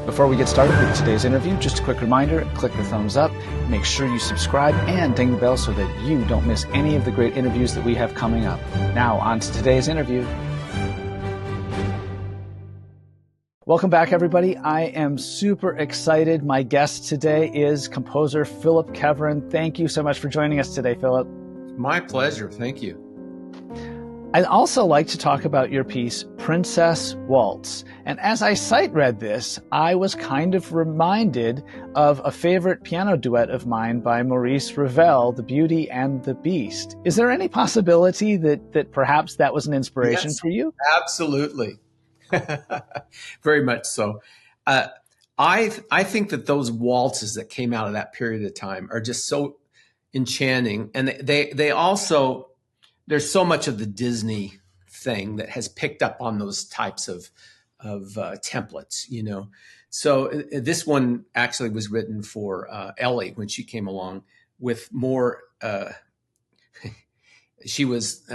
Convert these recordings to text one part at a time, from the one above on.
Before we get started with today's interview, just a quick reminder, click the thumbs up, make sure you subscribe and ding the bell so that you don't miss any of the great interviews that we have coming up. Now, on to today's interview. Welcome back, everybody. I am super excited. My guest today is composer Phillip Keveren. Thank you so much for joining us today, Phillip. My pleasure. Thank you. I'd also like to talk about your piece, Princess Waltz. And as I sight read this, I was kind of reminded of a favorite piano duet of mine by Maurice Ravel, The Beauty and the Beast. Is there any possibility that perhaps that was an inspiration for you? Absolutely. Very much so. I think that those waltzes that came out of that period of time are just so enchanting. And they also, there's so much of the Disney thing that has picked up on those types of templates, you know. So this one actually was written for Ellie when she came along with more. She was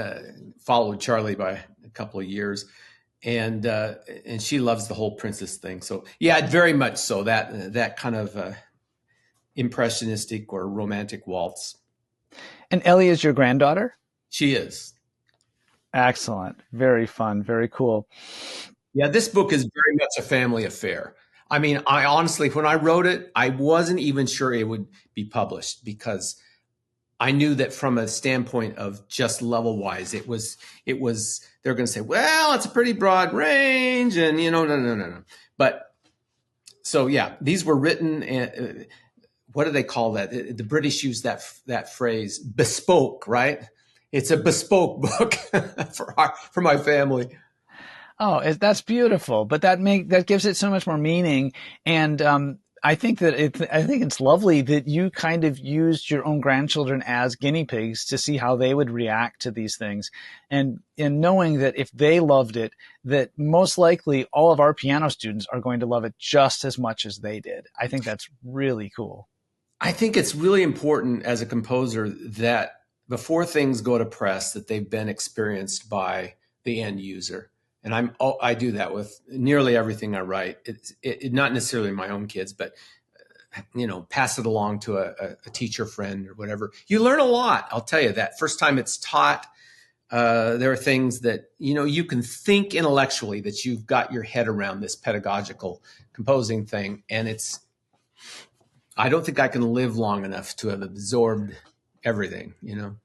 followed Charlie by a couple of years, and she loves the whole princess thing. So yeah, very much so that kind of impressionistic or romantic waltz. And Ellie is your granddaughter? She is. Excellent. Very fun. Very cool. Yeah, this book is very much a family affair. I mean, I honestly, when I wrote it, I wasn't even sure it would be published because I knew that from a standpoint of just level wise, it was, they're going to say, well, it's a pretty broad range and, you know, no. But so, yeah, these were written and what do they call that? The British use that phrase, bespoke, right? It's a bespoke book for my family. Oh, that's beautiful. But that gives it so much more meaning. And I think it's lovely that you kind of used your own grandchildren as guinea pigs to see how they would react to these things. And knowing that if they loved it, that most likely all of our piano students are going to love it just as much as they did. I think that's really cool. I think it's really important as a composer that before things go to press, that they've been experienced by the end user. And I do that with nearly everything I write. It not necessarily my own kids, but, you know, pass it along to a teacher friend or whatever. You learn a lot. I'll tell you that. First time it's taught, there are things that, you know, you can think intellectually that you've got your head around this pedagogical composing thing. And I don't think I can live long enough to have absorbed everything, you know.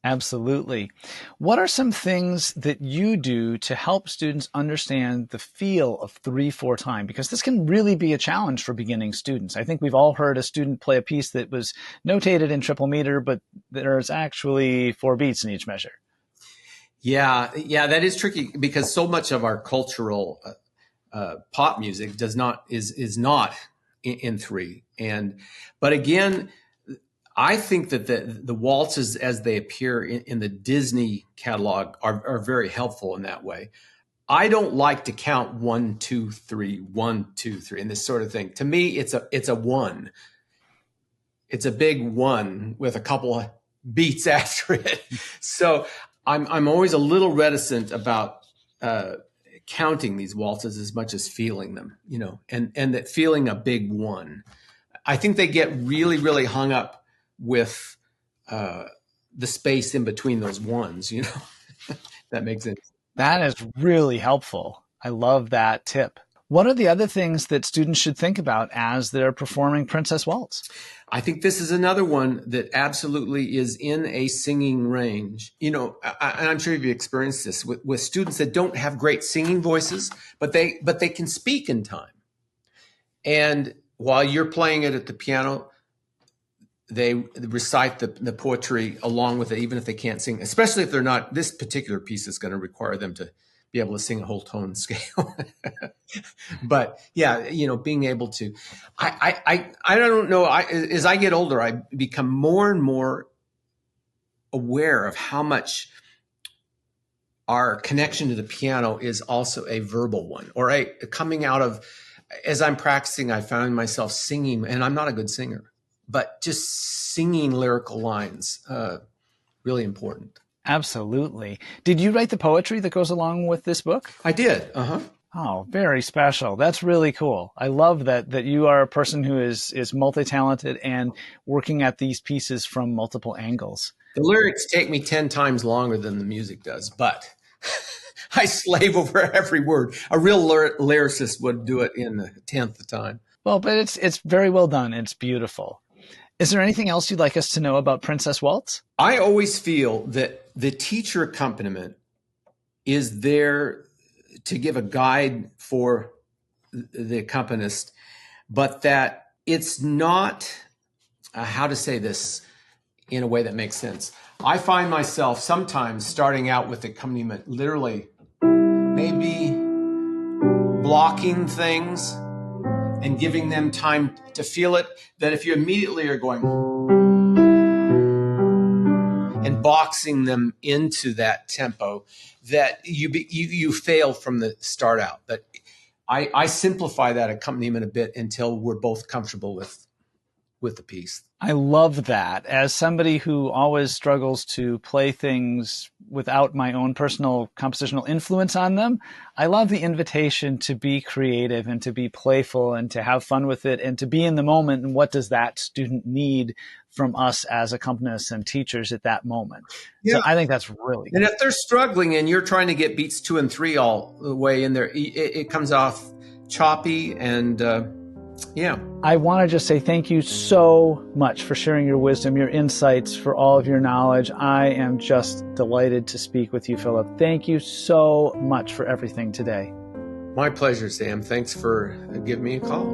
Absolutely. What are some things that you do to help students understand the feel of 3/4 time? Because this can really be a challenge for beginning students. I think we've all heard a student play a piece that was notated in triple meter, but there's actually 4 beats in each measure. Yeah, that is tricky because so much of our cultural pop music is not in 3. But again, I think that the waltzes as they appear in the Disney catalog are very helpful in that way. I don't like to count 1, 2, 3, 1, 2, 3, and this sort of thing. To me, it's a 1. It's a big 1 with a couple of beats after it. So I'm always a little reticent about counting these waltzes as much as feeling them, you know, and that feeling a big 1. I think they get really, really hung up with the space in between those ones, you know. That makes sense. That is really helpful. I love that tip. What are the other things that students should think about as they're performing Princess Waltz? I think this is another one that absolutely is in a singing range. You know, and I'm sure you've experienced this with students that don't have great singing voices, but they can speak in time. And while you're playing it at the piano, they recite the poetry along with it, even if they can't sing, especially if they're not, this particular piece is going to require them to be able to sing a whole tone scale. But yeah, you know, being able to, I don't know, as I get older, I become more and more aware of how much our connection to the piano is also a verbal one, or a coming out of, as I'm practicing, I found myself singing, and I'm not a good singer, but just singing lyrical lines, really important. Absolutely. Did you write the poetry that goes along with this book? I did. Uh-huh. Oh, very special. That's really cool. I love that you are a person who is multi-talented and working at these pieces from multiple angles. The lyrics take me 10 times longer than the music does, but I slave over every word. A real lyricist would do it in the 10th time. Well, but it's very well done. It's beautiful. Is there anything else you'd like us to know about Princess Waltz? I always feel that the teacher accompaniment is there to give a guide for the accompanist, but that it's not, how to say this in a way that makes sense. I find myself sometimes starting out with accompaniment, literally maybe blocking things and giving them time to feel it, that if you immediately are going and boxing them into that tempo, that you fail from the start out. But I simplify that accompaniment a bit until we're both comfortable with the piece. I love that. As somebody who always struggles to play things without my own personal compositional influence on them, I love the invitation to be creative and to be playful and to have fun with it and to be in the moment. And what does that student need from us as accompanists and teachers at that moment? Yeah. So I think that's really And good. if they're struggling and you're trying to get beats 2 and 3 all the way in there, it comes off choppy and yeah. I want to just say thank you so much for sharing your wisdom, your insights, for all of your knowledge. I am just delighted to speak with you, Phillip. Thank you so much for everything today. My pleasure, Sam. Thanks for giving me a call.